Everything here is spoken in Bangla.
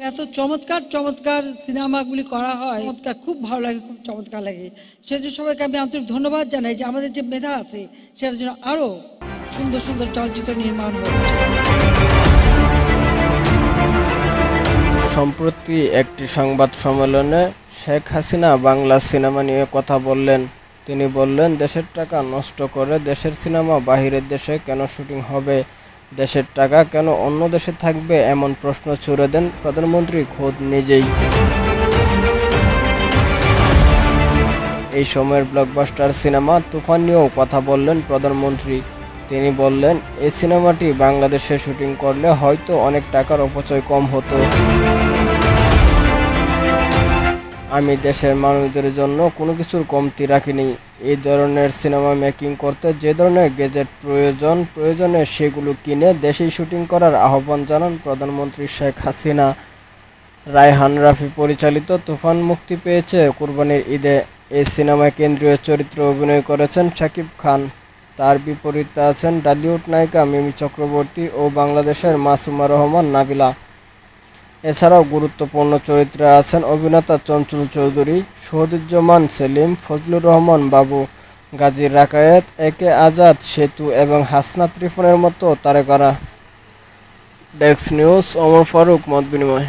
এত চমৎকার চমৎকার সিনেমাগুলি করা হয়, চমৎকার, খুব ভালো লাগে, খুব চমৎকার লাগে। সেজন্য সবাইকে আমি আন্তরিক ধন্যবাদ জানাই যে আমাদের যে মেধা আছে সেটার জন্য আরো সুন্দর সুন্দর চলচ্চিত্র নির্মাণ হচ্ছে। সম্প্রতি একটি সংবাদ সম্মেলনে শেখ হাসিনা বাংলা সিনেমা নিয়ে কথা বললেন। তিনি বললেন, দেশের টাকা নষ্ট করে দেশের সিনেমা বাহিরের দেশে কেন শুটিং হবে, দেশের টাকা কেন অন্য দেশে থাকবে, এমন প্রশ্ন ছুড়ে দেন প্রধানমন্ত্রী খোদ নিজেই। এই সময়ের ব্লকবাস্টার সিনেমা তুফান নিয়েও কথা বললেন প্রধানমন্ত্রী। তিনি বললেন, এই সিনেমাটি বাংলাদেশে শুটিং করলে হয়তো অনেক টাকার অপচয় কম হতো। আমি দেশের মানুষদের জন্য কোনো কিছুর কমতি রাখিনি। এই ধরনের সিনেমা মেকিং করতে যে ধরনের গ্যাজেট প্রয়োজনে সেগুলো কিনে দেশেই শুটিং করার আহ্বান জানান প্রধানমন্ত্রী শেখ হাসিনা। রায়হান রাফি পরিচালিত তুফান মুক্তি পেয়েছে কুরবানির ঈদে। এই সিনেমায় কেন্দ্রীয় চরিত্রে অভিনয় করেছেন শাকিব খান। তার বিপরীতে আছেন ডালিউড নায়িকা মিমি চক্রবর্তী ও বাংলাদেশের মাসুমা রহমান নাবিলা। এছাড়াও গুরুত্বপূর্ণ চরিত্রে আছেন অভিনেতা চঞ্চল চৌধুরী, শহীদুজ্জামান সেলিম, ফজলুর রহমান বাবু, গাজী রাকায়েত, একে আজাদ, সেতু এবং হাসনাত রিফনের মতো তারকারা। ডেস্ক নিউজ, ওমর ফারুক, মত বিনিময়।